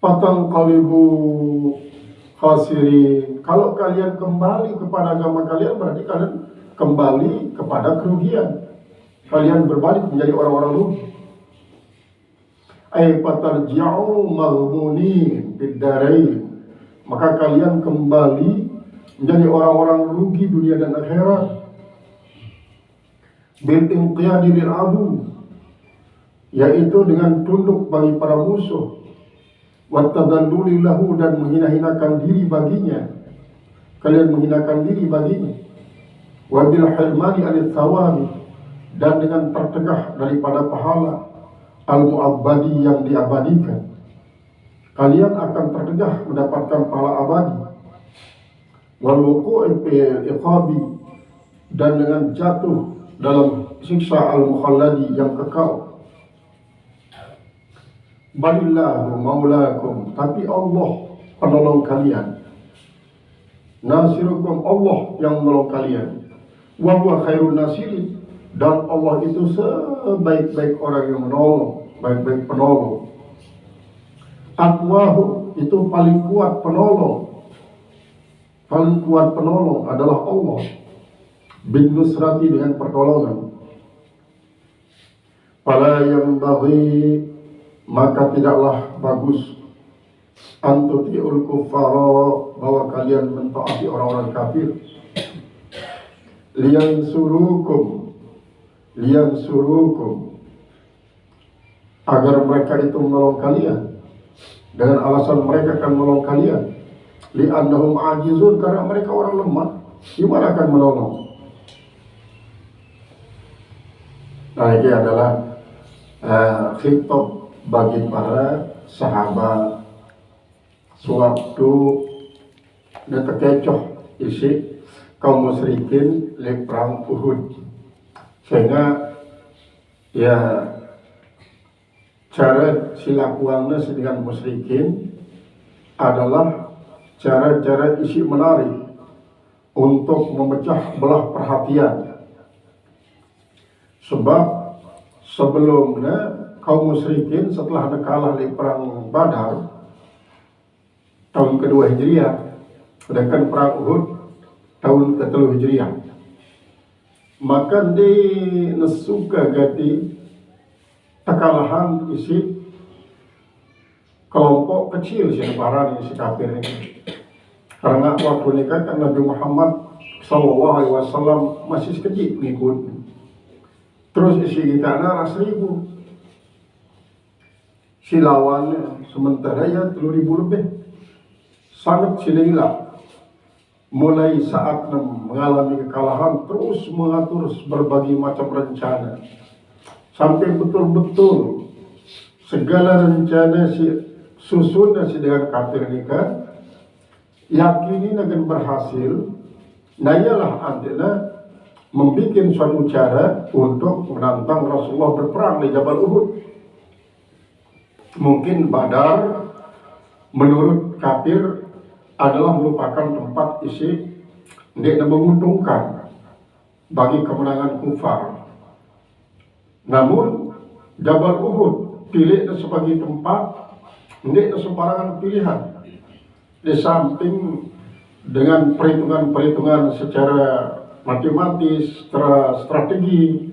Fatanqalibu khasirin. Kalau kalian kembali kepada agama kalian, berarti kalian kembali kepada kerugian. Kalian berbalik menjadi orang-orang rugi. Ay fatarji'u maghmunin biddarain. Maka kalian kembali menjadi orang-orang rugi dunia dan akhirat. Bil inqiyadi lil adu, yaitu dengan tunduk bagi para musuh, wa tadalluli lahu, dan menghina-hinakan diri baginya. Kalian menghinakan diri baginya. Wa bil hirmani anil thawabi, dan dengan tercegah daripada pahala al-mu'abbadi, yang diabadikan. Kalian akan tercegah mendapatkan pahala abadi. Wal wuqu'i fil iqabi, dan dengan jatuh dalam siksa al-mukhalladi, yang kekal. Balillahu maulakum, tapi Allah penolong kalian. Nasirukum, Allah yang menolong kalian. Wa huwa khairun nasirin, dan Allah itu sebaik-baik orang yang menolong, baik-baik penolong. Aqwahu, itu paling kuat penolong. Paling kuat penolong adalah Allah. Bin nusrati, dengan pertolongan. Fala yanbaghi, maka tidaklah bagus, antuti'ul kuffara, bahwa kalian mentaati orang-orang kafir. Liyansurukum, agar mereka itu menolong kalian, dengan alasan mereka akan menolong kalian. Li'annahum ajizun, karena mereka orang lemah, gimana akan menolong? Nah, ini adalah khitab bagi para sahabat sewaktu terkecoh isi kaum musyrikin di perang Uhud, sehingga ya cara silakuannya dengan musyrikin adalah cara-cara isi menarik untuk memecah belah perhatian. Sebab sebelumnya kaum musyrikin setelah kalah di perang Badar tahun kedua Hijriah, sedangkan perang Uhud tahun ke-3 Hijriah, maka di nesuka gati kekalahan isi kelompok kecil si lebaran isi kafir ini. Karena waktu nikah kan Nabi Muhammad SAW masih sekecil ngikut. Terus isi kita ada 1.000 si lawannya, sementara ya 3.000 lebih. Sangat silila. Mulai saat mengalami kekalahan, terus mengatur berbagai macam rencana, sampai betul-betul segala rencana si susunnya si dengan kafir nikah, yakini akan berhasil. Nah ialah antena membuat suatu cara untuk menantang Rasulullah berperang di Jabal Uhud. Mungkin Badar menurut kafir adalah merupakan tempat isi tidak menguntungkan bagi kemenangan kufar. Namun Jabal Uhud pilih sebagai tempat tidak sembarangan pilihan. Di samping dengan perhitungan-perhitungan secara matematis, secara strategi,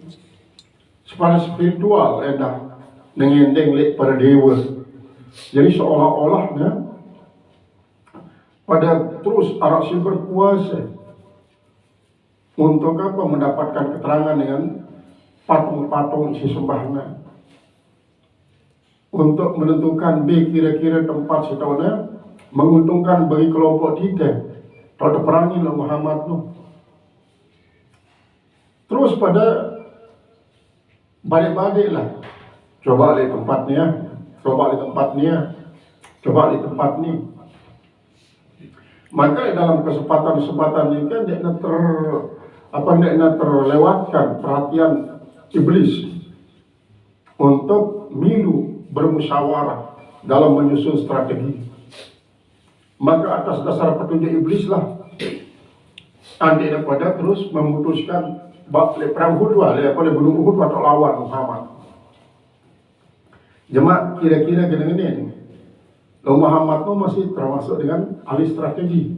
secara spiritual, enak mengendeng lek para dewa. Jadi seolah-olahnya pada terus arah si berkuasa untuk apa? Mendapatkan keterangan dengan patung-patung isi sembahnya, untuk menentukan kira-kira tempat setahunnya menguntungkan bagi kelompok tiga. Kalau perangi lah Muhammad tu. Terus pada balik-balik lah. Coba di tempatnya, coba di tempatnya, coba di tempat ni. Maka dalam kesempatan-kesempatan ini kan dia terlewatkan perhatian iblis untuk milu bermusyawarah dalam menyusun strategi. Maka atas dasar petunjuk iblis lah anda pada terus memutuskan perang Uhud pada gunung Uhud atau lawan Muhammad. Jemaah kira-kira gini. Lalu Muhammad itu masih termasuk dengan ahli strategi,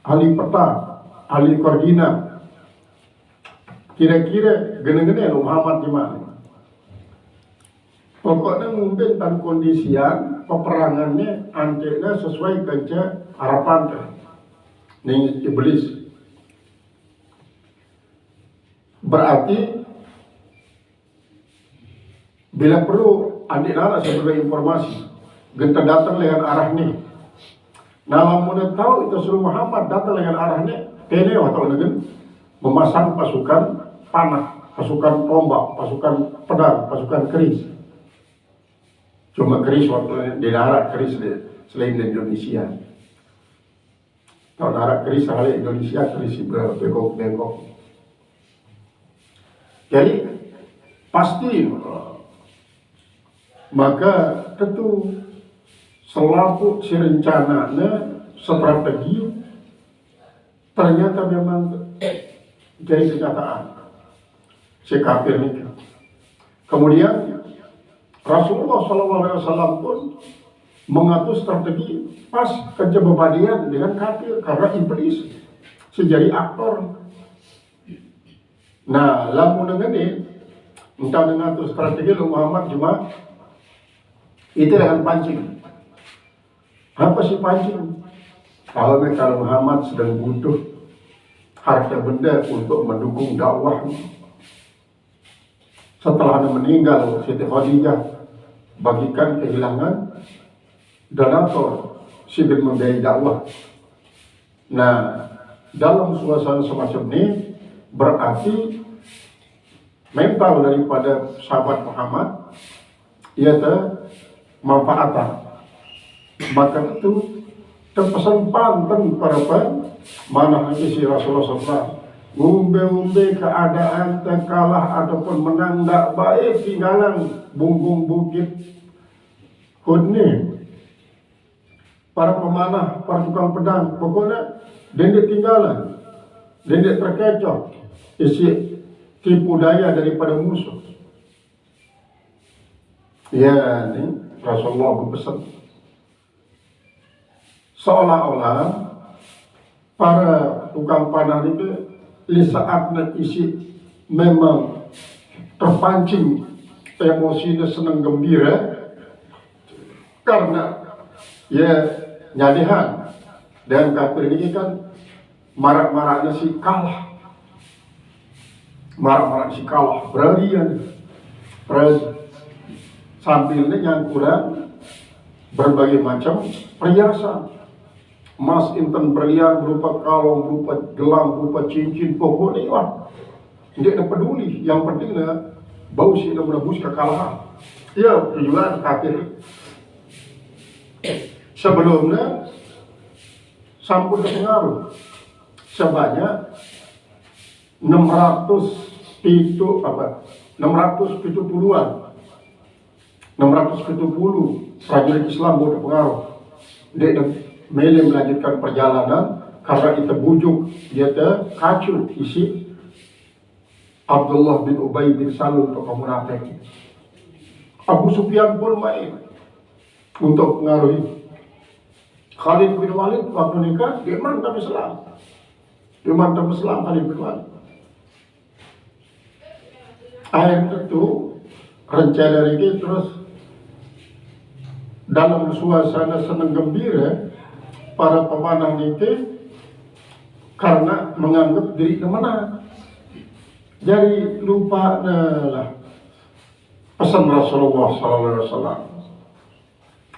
ahli peta, ahli koordinat. Kira-kira gene-gene lalu Muhammad gimana? Pokoknya mungkin tan kondisian peperangannya antena sesuai kerja harapan nih iblis. Berarti bila perlu adik nara sebagai informasi, genta datang dengan arah nih. Nah, lamun tahu itu suruh Muhammad datang dengan arah nih, kene atau dengan memasang pasukan panah, pasukan tombak, pasukan pedang, pasukan keris. Cuma keris waktu di darat keris selain di Indonesia. Kalau darat keris sekali Indonesia keris bengkok. Jadi pasti maka tentu selaku si rencananya strategi ternyata memang jadi kenyataan si kafir ini. Kemudian Rasulullah SAW pun mengatur strategi pas kerja berbadian dengan kafir karena iblis sejadi aktor. Nah, lamun ini entah mengatur strategi Muhammad cuma itu dengan pancing. Apa sih pancing? Kalau Muhammad sedang butuh harta benda untuk mendukung dakwah. Setelah meninggal Siti Khadijah bagikan kehilangan donatur sibuk membiayai dakwah. Nah, dalam suasana semacam ini berarti mental daripada sahabat Muhammad iaitu manfaatan. Maka itu terpesan pantang para mana si Rasulullah SAW umbe-umbe keadaan terkalah ataupun menang tak baik tinggalan bungkung bukit Hudni. Para pemanah, para tukang pedang, pokoknya dia tinggalan, dia terkecoh, isi tipu daya daripada musuh. Ya, ini Rasulullah berpesan seolah-olah para tukang panah itu di saatnya isi memang terpancing emosinya senang gembira karena ya nyalihan dan kafir ini kan marak-maraknya si kalah beralian sambilnya nyangkuran berbagai macam perhiasan. Emas, intan, berlian, berupa kalung, berupa gelang, berupa cincin, pokoknya wah, dia tidak peduli. Yang pentingnya bau sih menebus kekalahan. Ya, tujuan kafir. Sebelumnya sampun terpengaruh sebanyak 670-an 670 prajurit Islam boleh pengaruh. Dia Mele melanjutkan perjalanan karena itu bujuk dia kacau isi Abdullah bin Ubay bin Salul untuk munafik. Abu Sufyan pun main untuk mengaruhi. Khalid bin Walid waktu nikah dia mantap Islam. Khalid bin Walid. Akhirnya itu rencana ini terus dalam suasana senang gembira. Para pemanah itu karena menganggap diri menang, jadi lupa lah pesan Rasulullah SAW.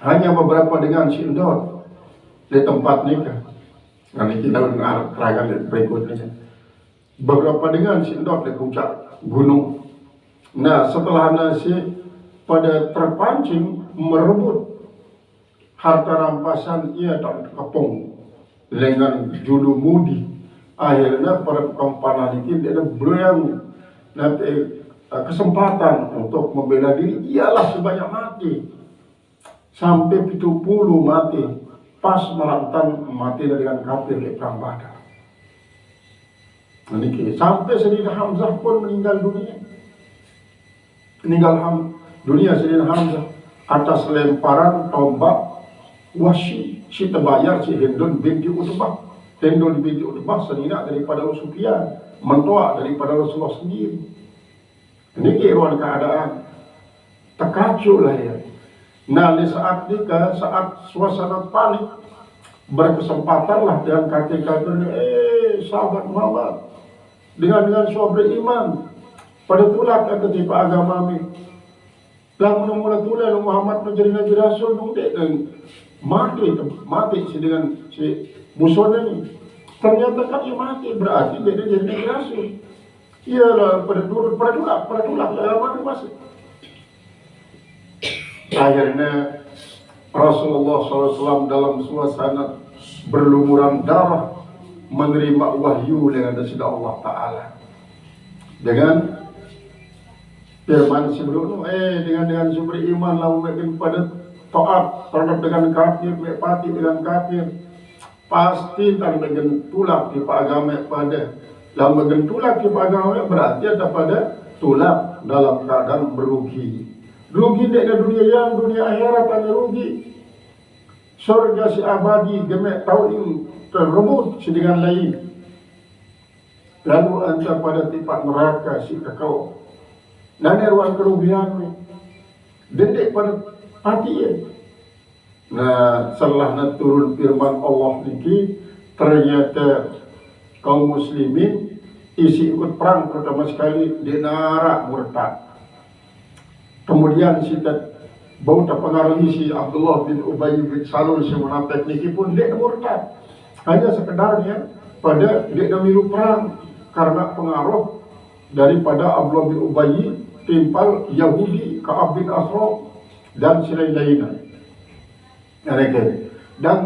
Hanya beberapa dengan sindot di tempat nikah. Nanti kita dengar keterangan berikutnya. Beberapa dengan sindot di puncak gunung. Nah, setelah nasi pada terpancing merebut harta rampasan ia tak kepung dengan julu mudi. Akhirnya para tukang panah ini dia berang nanti kesempatan untuk membela diri ialah sebanyak mati sampai 70 mati pas melantan mati dengan kafir di perang Badar. Ini sampai Sayyidina Hamzah pun meninggal dunia. Sayyidina Hamzah atas lemparan tombak Wahsy, si terbayar si Hindun binti Utbah. Hindun binti Utbah senina daripada Sufyan, mentua daripada Rasulullah sendiri. Ini keirwan keadaan terkacau lah ya. Nah, di saat nikah, saat suasana panik, berkesempatanlah dengan kakek-kakek ini, sahabat Muhammad, dengan suami beriman, pada tulak kata tipe agama ini. Dan mula-mula tulah Muhammad menjadi Nabi Rasul, dan mati si dengan si musuhnya ini. Ternyata kan ia mati, berarti dia jadi Nabi Rasul. Iyalah, pada tulak agama ini masih. Akhirnya Rasulullah SAW dalam suasana berlumuran darah menerima wahyu dengan dari Allah Ta'ala dengan firman sebelum dengan sumber iman lalu makin pada taat terhadap dengan kafir, mati dengan kafir, pasti tak dengan tulak di agama pada lalu dengan tulak di agama berarti ada pada tulak dalam keadaan berugi. Rugi dari dunia akhirat ada rugi. Surga si abadi gemek tahu ini terebut seddengan lain. Lalu anda pada tempat neraka si kekau. Nani ruang kerugian ni. Dendek pada hati ya. Nah, setelah turun firman Allah niki, ternyata kaum muslimin isi ikut perang pertama sekali di neraka murtad. Kemudian kita bau terpengaruhi si Abdullah bin Ubay bin Salul si munafik niki pun dia murtad. Hanya sekedarnya pada dia milu perang karena pengaruh daripada Abdullah bin Ubay timpal Yahudi Ka'ab bin Ashraf dan lain-lainnya. Dan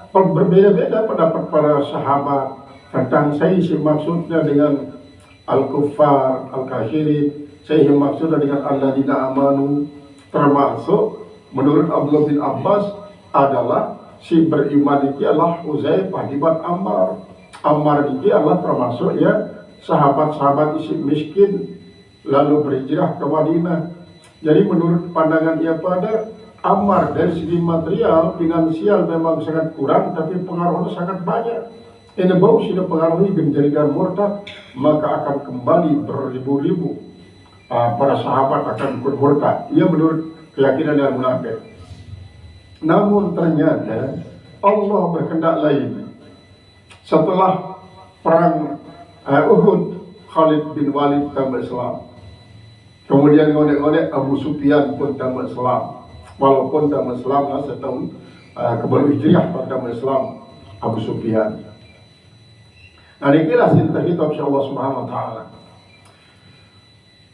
berbeda-beda pendapat para sahabat tentang saya si maksudnya dengan al-kuffar, al-kafirin. Saya maksudnya dengan alladzina amanu, termasuk menurut Abdullah bin Abbas adalah si beriman itu adalah Uzaifah bin Ammar. Ammar itu adalah termasuk ya sahabat-sahabat isi miskin lalu berhijrah ke Madinah. Jadi menurut pandangan ia pada Ammar dari segi material, finansial memang sangat kurang, tapi pengaruhnya sangat banyak. Ini bau sudah pengaruhi menjadikan murtad, maka akan kembali beribu-ribu. Para sahabat akan ikut murtad. Ia menurut keyakinan yang munafik. Namun ternyata Allah berkehendak lain. Setelah perang Uhud, Khalid bin Walid tamat Islam. Kemudian ngodek-ngodek Abu Sufyan pun tamat Islam. Walaupun tamat Islam setahun kebal hijriah tamat Islam Abu Sufyan. Nah, inilah cerita kitab Allah Subhanahu wa taala.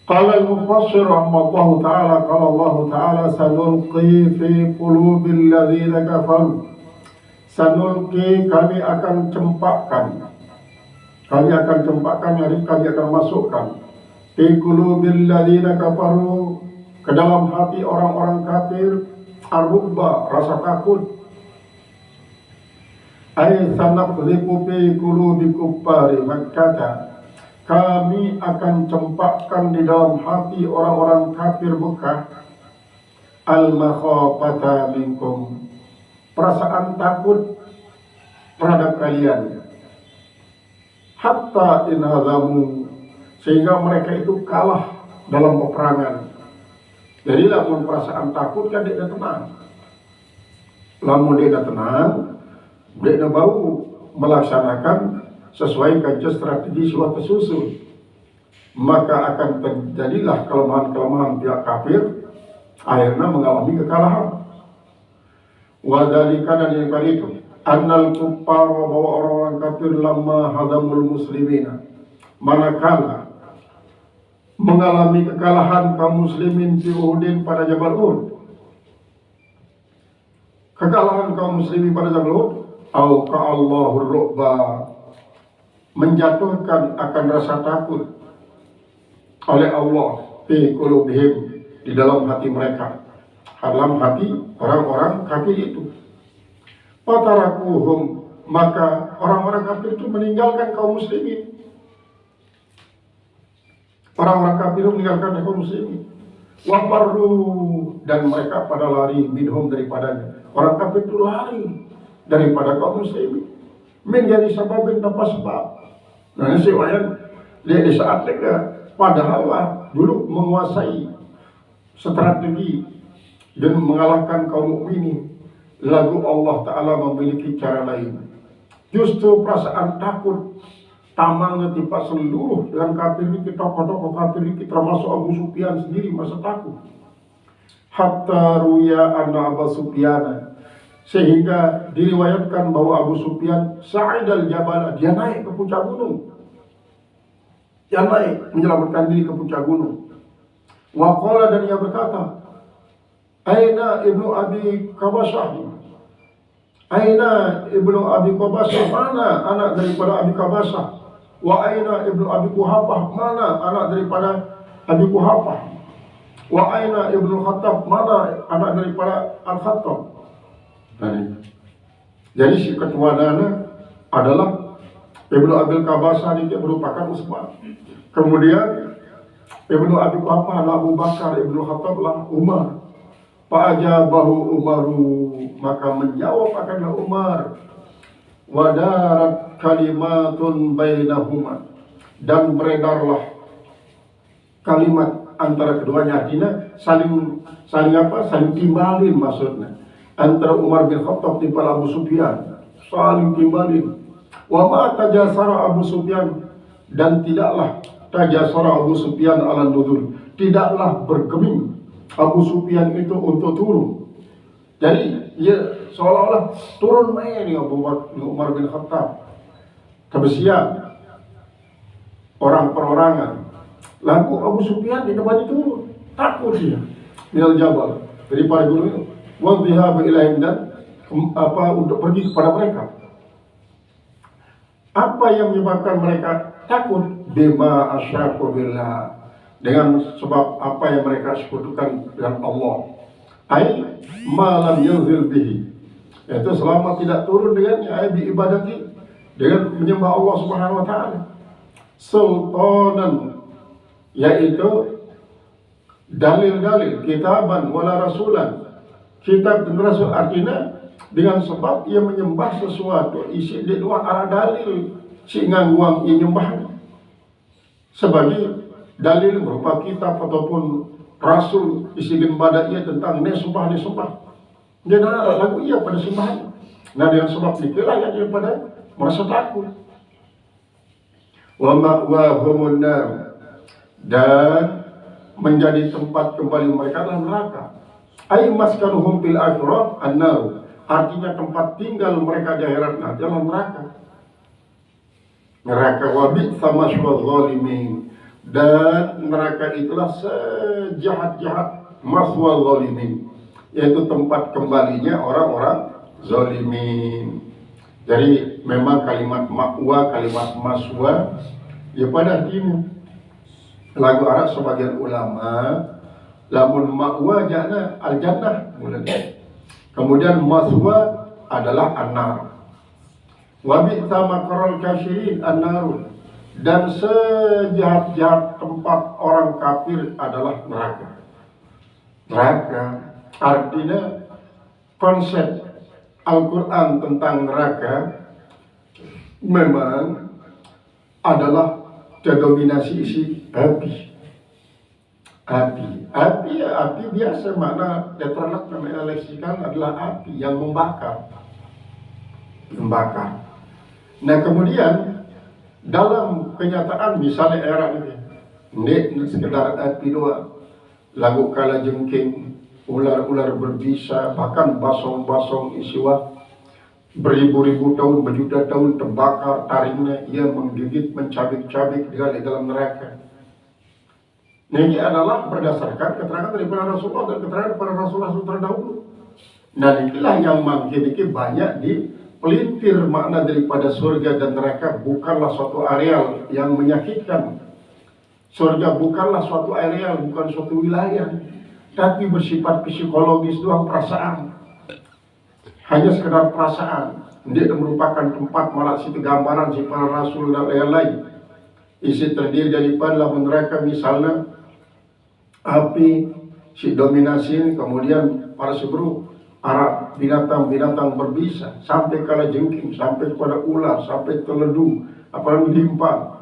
Qala al-mufassir rahimahullah ta'ala, qala Allah ta'ala sanulqi fi qulubil ladzina kafaru. Sanulqi, kami akan cempakkan. Kami akan masukkan fi qulubil ladzina kafaru, ke dalam hati orang-orang kafir, ar-rubba, rasa takut. Ay sanaqdhifu fi qulubi kuffari Makkah. Kami akan cempakkan di dalam hati orang-orang kafir Mekah al-makhafata minkum, perasaan takut terhadap kalian, hatta in hazamu, sehingga mereka itu kalah dalam peperangan. Jadi lamun perasaan takut kan dia tenang. Lamun dia tenang, dia bau melaksanakan sesuai kajian strategi suatu tersusun, maka akan terjadilah kelemahan-kelemahan pihak kafir, akhirnya mengalami kekalahan. Wadhalika, dan yang kali itu annal kuffar, bahwa orang-orang kafir lamma hadamul muslimina, manakala mengalami kekalahan kaum muslimin di Uhudin pada Jabal Uhud, kekalahan kaum muslimin pada Jabal Uhud, au ka'allahu ru'ba, menjatuhkan akan rasa takut oleh Allah fi qulubihim, di dalam hati mereka, dalam hati orang-orang kafir itu. Fatarakuhum, maka orang-orang kafir itu meninggalkan kaum muslimin. Orang-orang kafir meninggalkan kaum muslimin. Wafarru, dan mereka pada lari minhum daripadanya. Orang kafir itu lari daripada kaum muslimin. Menjadi sababin tanpa sebab. Nah, ini sewayan dia di saat mereka padahal lah dulu menguasai strategi dan mengalahkan kaum mukminin. Lalu Allah Ta'ala memiliki cara lain. Justru perasaan takut tamangnya tipe seluruh dengan kafir ini, tokoh-tokoh kafir ini, termasuk Abu Sufyan sendiri masa takut. Hatta ruya anna Abu Sufyan, sehingga diriwayatkan bahwa Abu Sufyan sa'id al-jabal, dia naik ke puncak gunung. Dia naik menyelamatkan diri ke puncak gunung. Wa qala, dan ia berkata, aina ibnu Abi Qabasah, aina ibnu Abi Qabasah, mana anak daripada Abi Qabasah? Wa aina ibnu Abi Quhafah, mana anak daripada Abi Quhafah? Wa aina ibnu Khattab, mana anak daripada Al-Khattab? Jadi si ketua dana adalah Ibnu Abil Qabasah, ini merupakan Utsman. Kemudian Ibnu Abi Quhafah adalah Abu Bakar, Ibnu Khattab adalah Umar. Fa'ajabahu Umaru, maka menjawab akanlah Umar. Wadarat kalimatun bainahuma, dan beredarlah kalimat antara keduanya, artinya saling timbalin maksudnya. Antara Umar bin Khattab di Abu Sufyan, saling timbalin. Wa ma tajasara Abu Sufyan, dan tidaklah tajasara Abu Sufyan ala nuzul, tidaklah bergeming Abu Sufyan itu untuk turun. Jadi ya seolah-olah turun main nih Umar bin Khattab. Kebersihan orang perorangan. Lalu Abu Sufyan di depan itu takut dia. Minal jabal, daripada gunung itu. Wa dhahaba ilaihim, dan untuk pergi kepada mereka. Apa yang menyebabkan mereka takut? Bima asyraku billah, dengan sebab apa yang mereka sekutukan dengan Allah. Ai malam yunzil bihi, yaitu selama tidak turun dengannya, ai bi ibadati, dengan menyembah Allah Subhanahu wa taala. Sultanan, yaitu dalil-dalil, kitaban wala rasulan, kitab dan rasul, artinya dengan sebab ia menyembah sesuatu isi di luar arah dalil, sehingga uang ia nyembah sebagai dalil berupa kitab ataupun rasul isi pada ia tentang nesubah. Dia lagu ia pada sembahan. Nah, dengan sebab itulah yang dia pada merasa takut. Wa ma'wahumun nar, dan menjadi tempat kembali mereka adalah neraka. Ai maskanuhum fil akhirah an-nar, artinya tempat tinggal mereka di akhirat nanti adalah neraka. Neraka wa bi'sa maswal zalimin, dan neraka itulah sejahat-jahat maswal zalimin, yaitu tempat kembalinya orang-orang zalimin. Jadi memang kalimat ma'wa, kalimat maswa, ya pada ini lagu Arab sebagian ulama, lamun ma'wa jana al-jannah mulanya. Kemudian maswa adalah an-nar. Wa bi'sa maqarrul kafirin an-nar, dan sejahat-jahat tempat orang kafir adalah neraka. Neraka artinya konsep Al-Quran tentang neraka memang adalah terdominasi isi api. Api biasa, makna letterlek namanya leksikal adalah api yang membakar. Nah, kemudian dalam kenyataan misalnya era ini sekedar api doang, lagu kala jengking, ular-ular berbisa, bahkan basong-basong isiwa beribu-ribu tahun, berjuta tahun terbakar, taringnya ia menggigit, mencabik-cabik di dalam neraka. Ini adalah berdasarkan keterangan daripada Rasulullah dan keterangan para Rasul-Rasul terdahulu. Nah, inilah yang makin banyak dipelintir makna daripada surga dan neraka bukanlah suatu areal yang menyakitkan. Surga bukanlah suatu areal, bukan suatu wilayah, tapi bersifat psikologis doang, perasaan. Hanya sekedar perasaan. Dia merupakan tempat malah situ gambaran si para rasul dan lain-lain. Isi terdiri daripada neraka misalnya api, si dominasi, kemudian para sebelum Arah binatang-binatang berbisa, sampai kala jengking, sampai kepada ular, sampai teledu, apalagi limpa.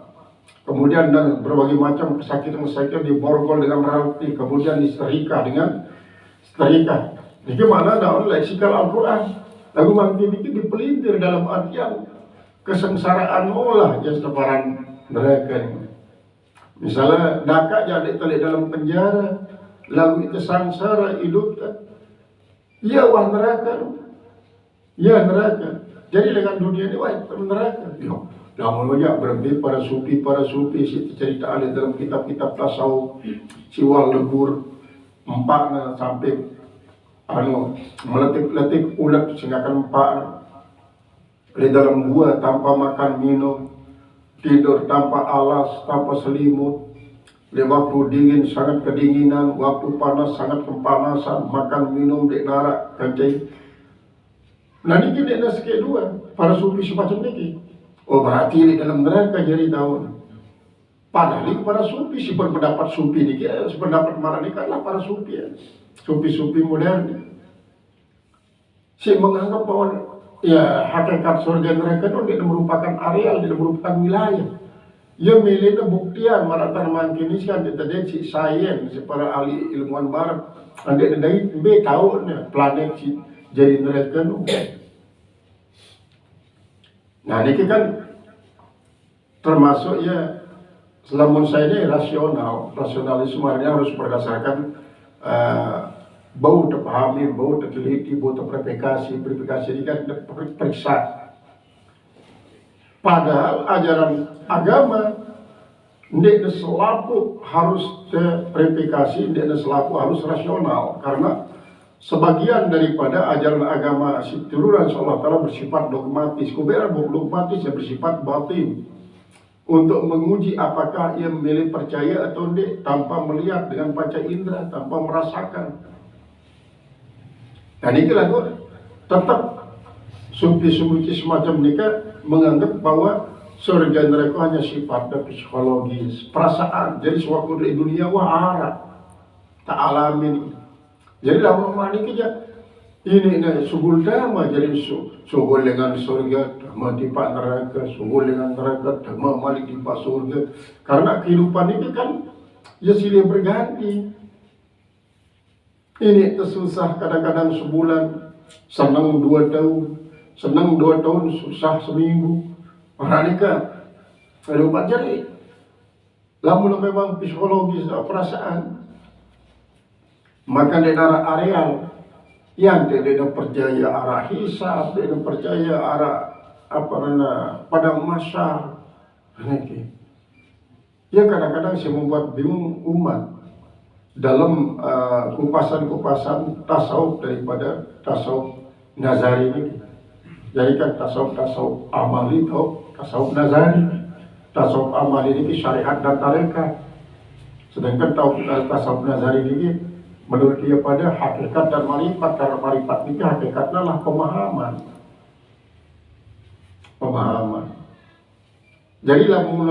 Kemudian dan berbagai macam kesakitan-kesakitan diborgol dengan rantai, kemudian disetrika dengan setrika. Jadi mana ada leksikal Al-Quran. Lagu makin ini dipelintir dalam artian kesengsaraan olah ya separan mereka ini. Misalnya dakak jadi telik dalam penjara, lagu itu sangsara hidup kan. Ya wah neraka, ya neraka. Jadi dengan dunia ini wah neraka. Namun banyak berhenti para sufi si cerita ada dalam kitab-kitab tasawuf, siwal lebur, empaknya sampai meletik-letik ulat sehingga akan empaknya. Di dalam gua tanpa makan minum, tidur tanpa alas, tanpa selimut. Di waktu dingin sangat kedinginan, waktu panas sangat kepanasan, makan minum di narak kancing. Nah ini dia nak kedua para sufi semacam ini. Oh berarti di dalam neraka jadi tahun. Padahal ini para sufi si berpendapat sufi ini, sependapat mana ini adalah para sufi ya. Sufi-sufi modern. Si menganggap bahwa ya hakikat surga neraka itu tidak merupakan areal, tidak merupakan wilayah. Ya milihnya buktian maratan mangkini kan deteksi sains para ahli ilmuwan barat anda dari tahu nih planet si jadi neraka nu. Nah ini kan termasuk ya selamun saya ini rasionalisme ini harus berdasarkan bau terpahami, bau terteliti, bau terverifikasi ini kan periksa. Padahal ajaran agama tidak selalu harus terverifikasi, tidak selalu harus rasional, karena sebagian daripada ajaran agama turunan Allah Ta'ala bersifat dogmatis, kemudian dogmatis yang bersifat batin untuk menguji apakah ia memilih percaya atau tidak tanpa melihat dengan panca indera, tanpa merasakan. Dan ini lagu tetap sufi-sufi semacam ini menganggap bahwa surga neraka hanya sifat psikologis, perasaan. Jadi sewaktu di dunia wah arah tak alamin. Jadi lama ini kerja ini subul dama jadi subul dengan surga, dama di pak neraka, subul dengan neraka, dama malik di pak surga. Karena kehidupan ini kan ya silih berganti. Ini tersusah kadang-kadang sebulan, senang 2 tahun. Senang 2 tahun, susah seminggu. Mereka kehidupan jadi lamun memang psikologis perasaan, maka di arah areal yang tidak percaya arah hisab, tidak percaya arah padang masyar. Ya kadang-kadang saya membuat bingung umat dalam kupasan-kupasan tasawuf daripada tasawuf Nazari ini. Jadi kan tasawuf amali atau tasawuf Nazari. Tasawuf amali ini syariat dan tarekat. Sedangkan tasawuf Nazari ini menurut dia pada hakikat dan marifat. Karena marifat ini hakikatnya adalah pemahaman. Jadi lamun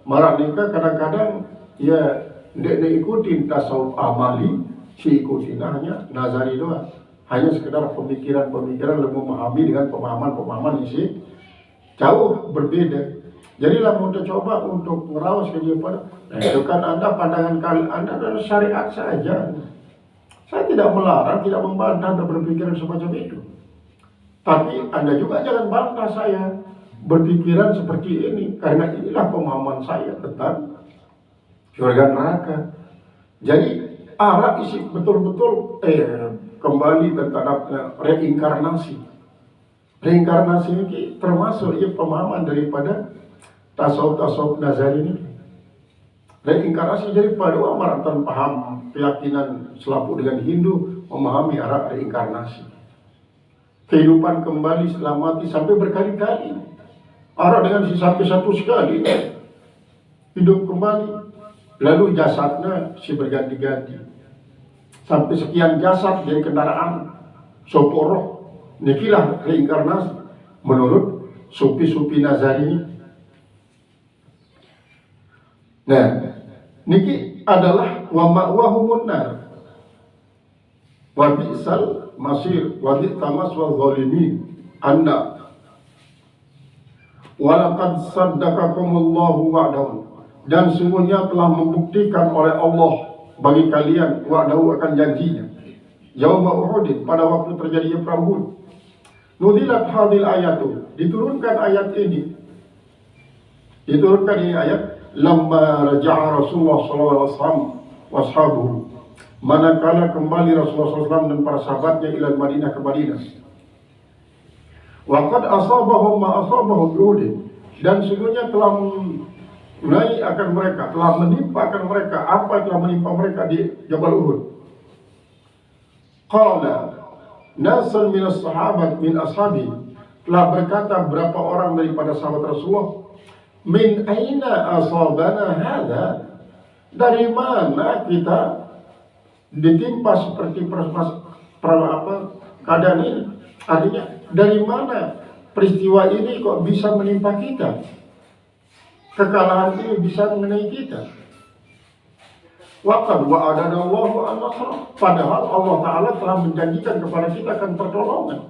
marak nikah kadang-kadang ya tidak ikutin tasawuf amali, si ikutin hanya Nazari doang. Hanya sekedar pemikiran-pemikiran lebih memahami dengan pemahaman-pemahaman isi jauh berbeda. Jadi lah mau coba untuk merawas ke dia pada, itu kan Anda pandangan kalian Anda adalah syariat saja. Saya tidak melarang, tidak membantah Anda berpikiran semacam itu. Tapi Anda juga jangan bantah saya berpikiran seperti ini, karena inilah pemahaman saya tentang surga neraka. Jadi arah isi betul-betul kembali terhadap reinkarnasi. Reinkarnasi ini termasuk ya pemahaman daripada tasawuf Nazari ini. Reinkarnasi jadi pada amaratan paham keyakinan selapu dengan Hindu memahami arah reinkarnasi. Kehidupan kembali setelah mati sampai berkali-kali. Arah dengan sampai 1 sekali hidup kembali. Lalu jasadnya si berganti-ganti. Sampai sekian jasad dari kendaraan soporoh. Nikilah reinkarnasi menurut sufi-sufi Nazari ini. Nah, niki adalah wa ma'wahumun nar wa bi'sal masir wa bi'sa maswal zalimin anna walaqad saddaqakumullahu wa'dahu, dan sungguhnya telah membuktikan oleh Allah bagi kalian wa'dahu akan janjinya yauma Uhud, pada waktu terjadinya perang Uhud. Nuzilat hadil ayatu, diturunkan ayat ini, ayat lamma raja'a Rasulullah sallallahu alaihi wasallam washabuhu, manakala kembali Rasulullah SAW dan para sahabatnya ila Madinah, ke Madinah. Wa qad asabahum ma asabahum Uhud, dan sungguhnya telah menaik akan mereka, telah menimpa akan mereka apa yang telah menimpa mereka di Jabal Uhud. Qala nasan min as-sahabat min ashabi, telah berkata berapa orang daripada sahabat Rasulullah, min aina asabana hadha, dari mana kita ditimpa seperti keadaan ini. Artinya dari mana peristiwa ini kok bisa menimpa kita, kekalahan ini bisa mengenai kita. Waqad wa'adana Allahu an-nasr, padahal Allah Ta'ala telah menjanjikan kepada kita akan pertolongan.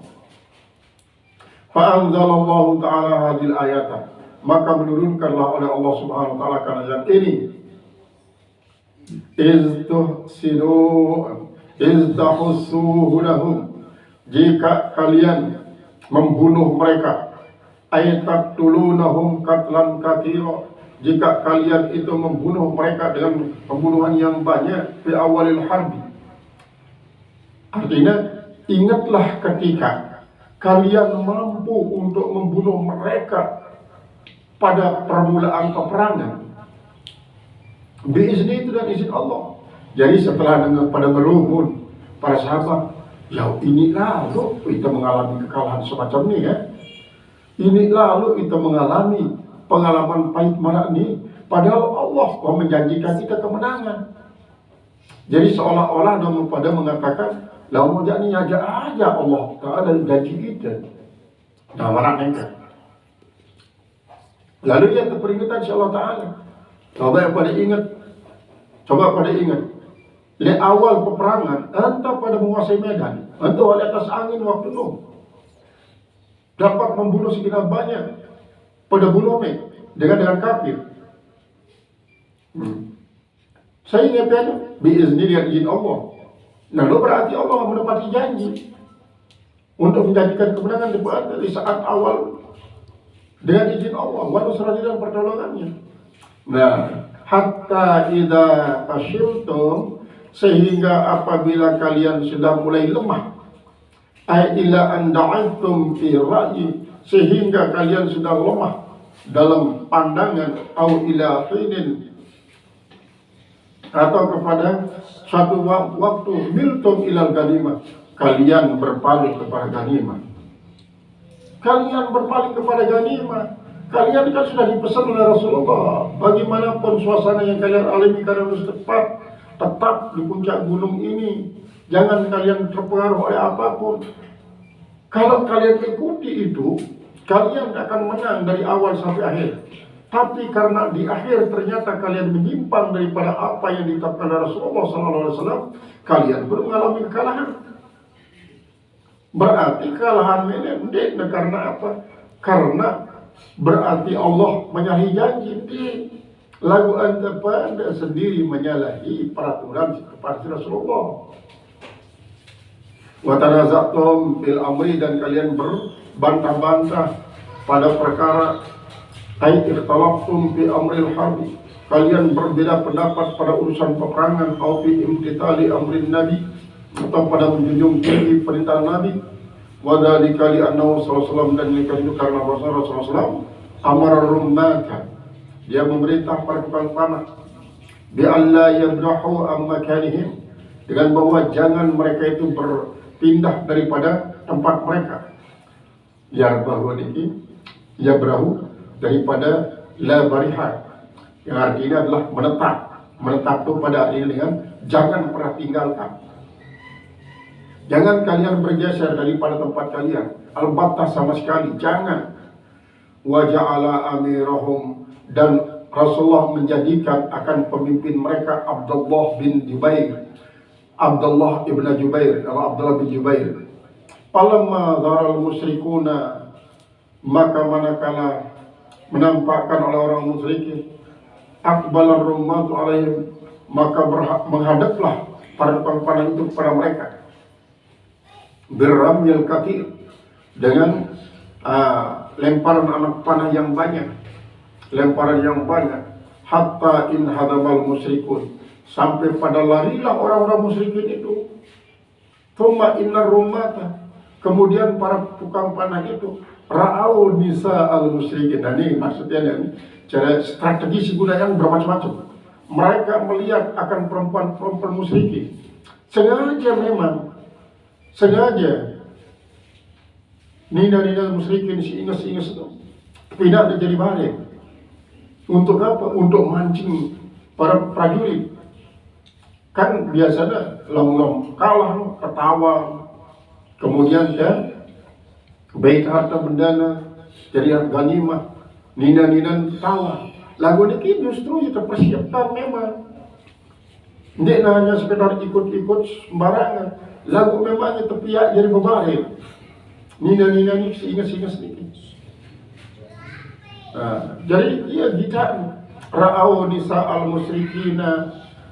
Fa'anzalallahu Ta'ala hadil ayata, maka menurunkanlah oleh Allah Subhanahu Wa Ta'ala karena ayat ini. Iztahussuhu lahum, jika kalian membunuh mereka, aytaktulunahum katlan katsira, jika kalian itu membunuh mereka dengan pembunuhan yang banyak, fi awalil harbi, artinya ingatlah ketika kalian mampu untuk membunuh mereka pada permulaan peperangan, biizni, itu dan izin Allah. Jadi setelah pada merumun para sahabat, ya ini lalu kita mengalami kekalahan semacam ini ya, ini lalu kita mengalami pengalaman pahit marah ini, padahal Allah menjanjikan kita kemenangan. Jadi seolah-olah pada mengatakan, lalu jadi aja Allah Ta'ala janji kita. Nah, marahnya. Lalu yang terperingatan si Allah Ta'ala, coba pada ingat, di awal peperangan, entah pada menguasai medan, entah di atas angin waktu Nuh, dapat membunuh sekian banyak pada bunuh dengan kafir. Saya ingatkan biizni, dengan izin Allah. Nah, itu berarti Allah menepati janji untuk menjanjikan kemenangan di saat awal dengan izin Allah, wa nusrati, dan pertolongannya. Nah, hatta idza fashiltum, sehingga apabila kalian sudah mulai lemah, ay ila an da'antum fi ra'yi, sehingga kalian sudah lemah dalam pandangan, au ila hinin, atau kepada suatu waktu, miltum ilal ganimah, kalian berpaling kepada ganimah. Kalian berpaling kepada ganimah. Kalian kan sudah dipesan oleh Rasulullah, bagaimanapun suasana yang kalian alami, kalian harus tetap di puncak gunung ini. Jangan kalian terpengaruh oleh apapun. Kalau kalian ikuti itu, kalian akan menang dari awal sampai akhir. Tapi karena di akhir ternyata kalian menyimpang daripada apa yang ditetapkan oleh Rasulullah SAW, kalian baru mengalami kekalahan. Berarti kekalahan ini karena apa? Karena berarti Allah menyalahi janji. Lagu anda sendiri menyalahi peraturan kepada Rasulullah. Wa tanazatum bil amri, dan kalian berbantah-bantah pada perkara, ay ikhtalaftum fi amril harbi, kalian berbeda pendapat pada urusan peperangan, au fi imtithali amrin nabi, atau pada menjunjung tinggi perintah Nabi. Wa dzalika li annahu sallallahu alaihi wasallam, dan itu karena Rasulullah SAW amara rummata, dia memerintah para tukang panah, bi alla yabrahu am makanihim, dengan bahwa jangan mereka itu berpindah daripada tempat mereka. Yarbahu niki, yabrahu daripada la bariha, yang artinya adalah menetap itu pada artinya dengan jangan pernah tinggalkan. Jangan kalian bergeser daripada tempat kalian, albattah sama sekali jangan. Wa ja'ala amirahum, dan Rasulullah menjadikan akan pemimpin mereka Abdullah bin Jubair Abdullah ibn Jubair atau Abdullah bin Jubair, falamma zaral musyrikuna, maka manakala menampakkan oleh orang musyrikin, aqbalar rumatu alaihim, maka menghadaplah para panah itu kepada mereka, birramyil kathir, dengan lemparan anak panah yang banyak, hatta in hadamal musyrikun, sampai pada larilah orang-orang musyrikin itu. Thumma innar rumata, kemudian para tukang panah itu ra'au nisa al musyrikin. Nah ini maksudnya ini cara strategi digunakan bermacam-macam. Mereka melihat akan perempuan-perempuan musyrikin, sengaja nina musyrikin si ingas itu tidak jadi balik. Untuk apa? Untuk mancing para prajurit. Kan biasanya long kalah, ketawa, kemudian ya baik harta bendana jadi ganimah, nina tawa. Lagu ini justru kita persiapkan memang. Tidak hanya sekedar ikut-ikut sembarangan. Lagu memang itu pihak jadi berbalik. Nina ini seingat sedikit. Jadi dia tidak ra'au nisa al musyrikina,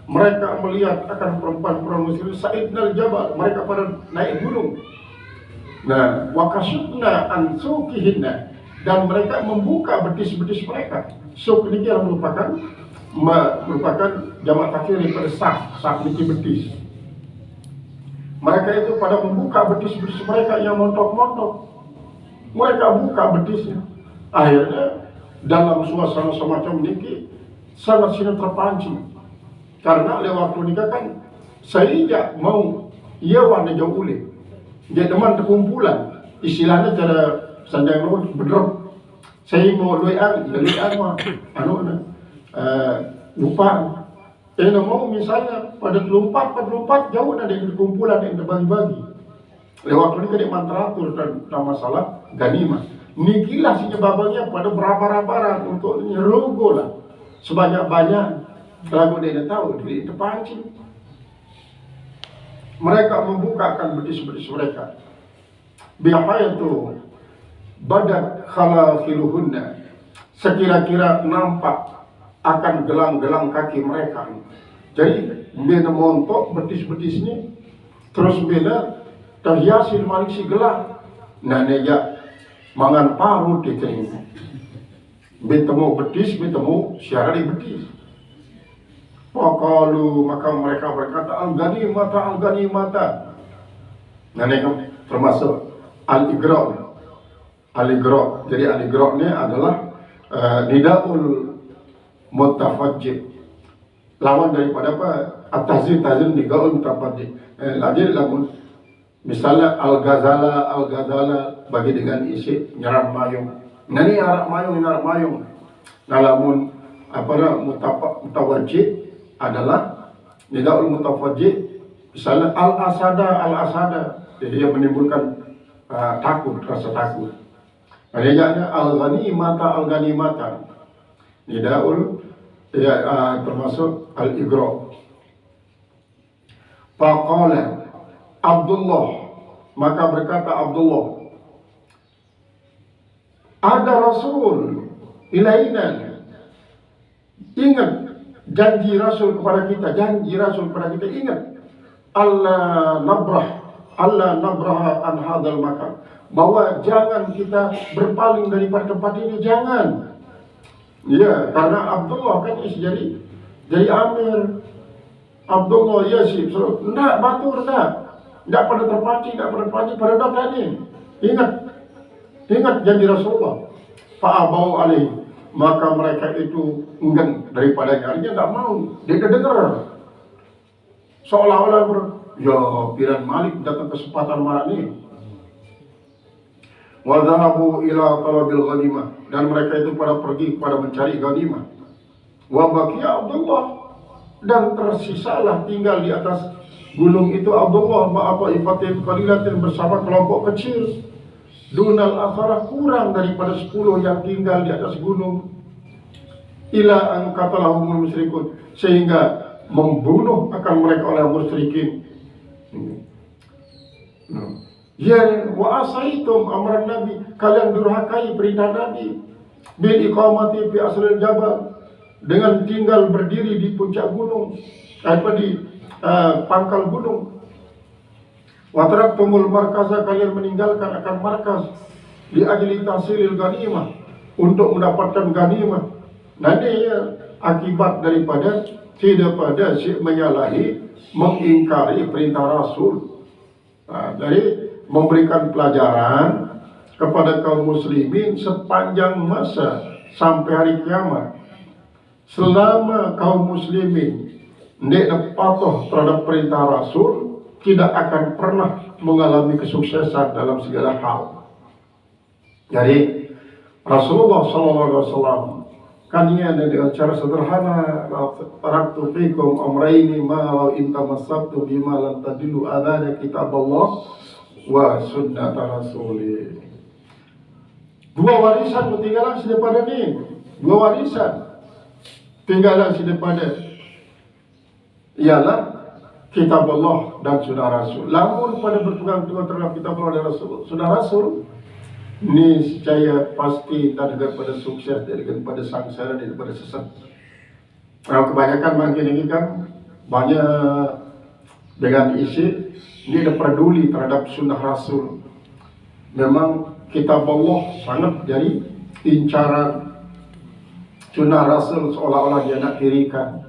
mereka melihat akan perempuan-perempuan musyrik sa'idnal jabal, mereka pada naik gunung. Nah, wakasukna an sukihinna, dan mereka membuka betis-betis mereka. Suk ini merupakan jamak taksir daripada sak betis. Mereka itu pada membuka betis-betis mereka yang montok-montok. Mereka buka betisnya. Akhirnya dalam suasana semacam ini sangat terpancing. Karena lewat nikah kan saya mau ia warna jauh ule. Dia teman terkumpulan. Istilahnya cara sanjang lo bener. Saya mau luar mah lupa. Mau misalnya pada 44 jauh dari kumpulan yang terbagi-bagi. Lewat ini kan manteratur dan masalah ganimah. Nikilah si babanya pada berapa-raparan untuk nyerogo lah sebanyak-banyak. Lagu dia tahu diri terpancing. Mereka membukakan betis-betis mereka. Bihayatu badat khalakhiluhunna, sekira-kira nampak akan gelang-gelang kaki mereka. Jadi bila montok betis-betis ini terus bila terhiasi malik si gelang. Nah neja mangan paru di telinga. Bertemu betis, bertemu syarali betis. Wakalu, maka mereka berkata al-ganimata. Nah ini termasuk al-igra. Jadi al-igra ini adalah nidaul mutafajjib, lawan daripada apa? At-tahzir nidaul mutafajjib. Jadi lamun misalnya al-ghazala bagi dengan isi nyerang mayung. Nah ini arak mayung. Nah lamun mutawajjib adalah nidaul mutafajjib. Misalnya al-asada, jadi dia menimbulkan rasa takut. Adanya al-ghanimata. Nidaul termasuk al-igra. Faqala Abdullah, maka berkata Abdullah, ada Rasul ilaina. Ingat janji Rasul kepada kita, ingat. Allah nabrah an hadal makan, bahwa jangan kita berpaling daripada tempat ini, jangan. Ya, karena Abdullah kan jadi amir. Abdullah ya sih, enggak batur enggak pada terpancing pada data ini. Ingat janji Rasulullah. Fa'abau alaihi, maka mereka itu enggan daripadanya, artinya enggak mau. Dia dengar seolah-olah ya Piran Malik datang kesempatan marak ini. Wa dhahabu ila talabil ghanimah, dan mereka itu pada pergi pada mencari ghanimah. Wa baqiya Abdullah, dan tersisalah tinggal di atas gunung itu Abdullah ma'afa ifatin qalilatin, bersama kelompok kecil. Dunal asharah, kurang daripada 10 yang tinggal di atas gunung. Ila an qatalahumul musyrikun, sehingga membunuh akan mereka oleh musyrikin. Ya wa asaitum amran Nabi, kalian durhakai perintah Nabi. Bil iqamati fi asril jabal, dengan tinggal berdiri di puncak gunung, di pangkal gunung. Wa taraktumul markaza, kalian meninggalkan akan markas, li ajli tahsilil ghanimah, untuk mendapatkan ghanimah. Nanti akibat daripada tidak pada menyalahi, mengingkari perintah Rasul. Jadi memberikan pelajaran kepada kaum muslimin sepanjang masa sampai hari kiamat. Selama kaum muslimin tidak patuh terhadap perintah Rasul, tidak akan pernah mengalami kesuksesan dalam segala hal. Jadi Rasulullah SAW kan dengan cara sederhana, taraktu fikum amraini ma law in tamassaktu bima lam tadillu adana kitab Allah wa sunnat Rasulih. Dua warisan ketinggalan daripada ni. Dua warisan tinggalan daripada ialah kitab Allah dan sunnah Rasul. Lamun pada berpegang teguh terhadap kitab Allah dan sunnah Rasul, ni saya pasti tak daripada sukses, daripada sangsara, daripada sesat. Kalau kebanyakan makin ini kan banyak dengan isi ini ada peduli terhadap sunnah Rasul. Memang kitab Allah sangat jadi incaran, sunnah Rasul seolah-olah dia nak kirikan.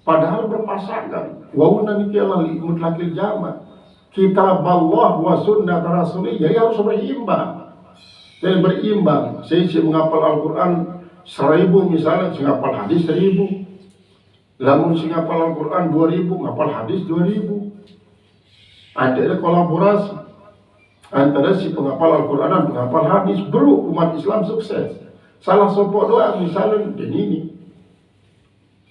Padahal berpasangan. Wawuna nikialah mutlakil jama. Kitab Allah wa sunnah Rasul, jadi harus berimbang. Jadi berimbang. Saya menghafal Al-Quran 1000 misalnya, saya menghafal hadis 1000. Lamun saya menghafal Al-Quran 2000, menghafal hadis 2000. Ada kolaborasi antara si penghafal Al-Quran dan penghafal hadis, bro, umat Islam sukses. Salah sopok doa misalnya ini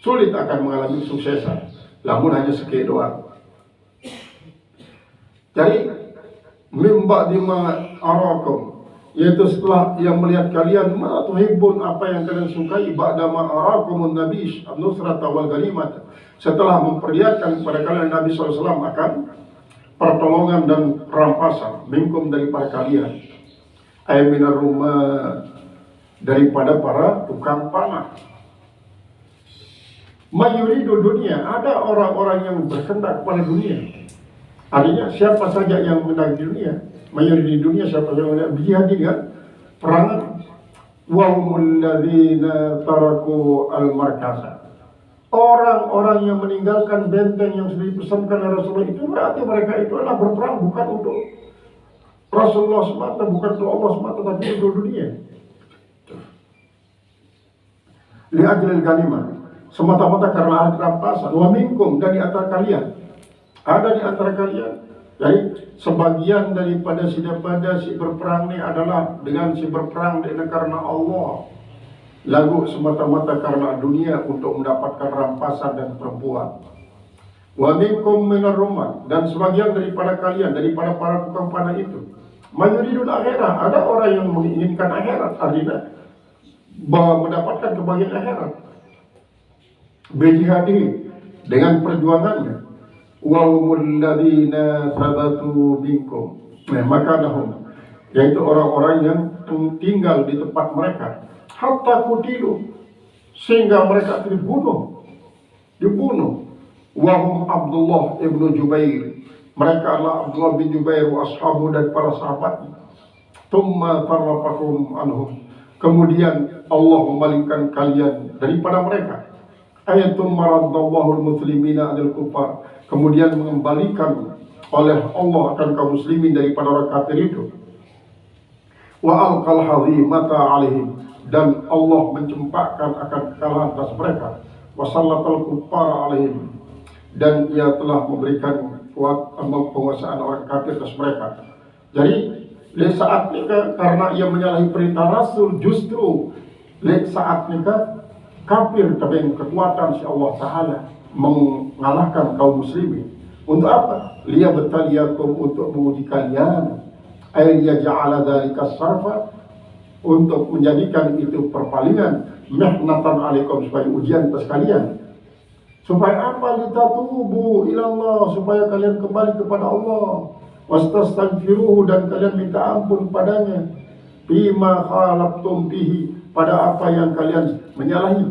sulit akan mengalami kesuksesan, namun hanya sekian doa. Jadi mimba dima arakum, yaitu setelah yang melihat kalian ma tuhibbun, apa yang kalian sukai, ba'da ma arakumun nabi an-nusrata wal ghanimat, setelah memperlihatkan kepada kalian Nabi SAW akan pertolongan dan rampasan minkum daripada kalian, ay minar rumah, daripada para tukang panah. Mayuridu dunia, ada orang-orang yang berkendak kepada dunia. Artinya siapa saja yang mengendak dunia, mayuridu dunia, siapa yang mengendak berjihad dengan perangan. Wa humul ladzina taraku al-markaza, orang-orang yang meninggalkan benteng yang sudah dipesankan oleh Rasulullah, itu berarti mereka itu adalah berperang bukan untuk Rasulullah semata, bukan untuk Allah semata, tapi untuk dunia. Li'ajlil ghanimah, semata-mata karena ada rampasan. Wa minkum, dan di antara kalian, ada di antara kalian. Jadi sebagian daripada si berperang ini adalah dengan si berperang dengan karena Allah, lagu semata-mata karena dunia untuk mendapatkan rampasan dan perempuan. Wa minkum minar rumah, dan sebagian daripada kalian, daripada para tukang panah itu, mayuridul akhirah, ada orang yang menginginkan akhirat, artinya bahwa mendapatkan kebahagiaan akhirat. Bijihadi, dengan perjuangannya. Wa humul ladzina sabatu minkum, makanahum, yaitu orang-orang yang tinggal di tempat mereka, hatta kutilu, sehingga mereka dibunuh. Wahum Abdullah ibnu Jubair, mereka adalah Abdullah bin Jubair wa ashabu, dan para sahabatnya. Thumma tarrafakum anhum, kemudian Allah memalingkan kalian daripada mereka. Ayatum maraddallahu al-muslimina anil kufar, kemudian mengembalikan oleh Allah akan kaum muslimin daripada orang kafir itu. Wa alqal hazimata alaihim, dan Allah mencempakkan akan kekalahan atas mereka. Wa sallatal kuffara alaihim, dan ia telah memberikan penguasaan orang kafir atas mereka. Jadi di saat mereka, karena ia menyalahi perintah Rasul, justru di saat mereka kafir, tapi kekuatan si Allah Ta'ala mengalahkan kaum muslimin. Untuk apa? Liya betaliyakum, untuk menguji kalian. Ayya ja'ala dhalika sarfa, untuk menjadikan itu perpalingan. Mihnatan alaikum, sebagai ujian atas kalian. Supaya apa? Litatubu ilallah, supaya kalian kembali kepada Allah. Wastaghfiruhu, dan kalian minta ampun padanya. Bima khalaqtum bihi, pada apa yang kalian menyalahi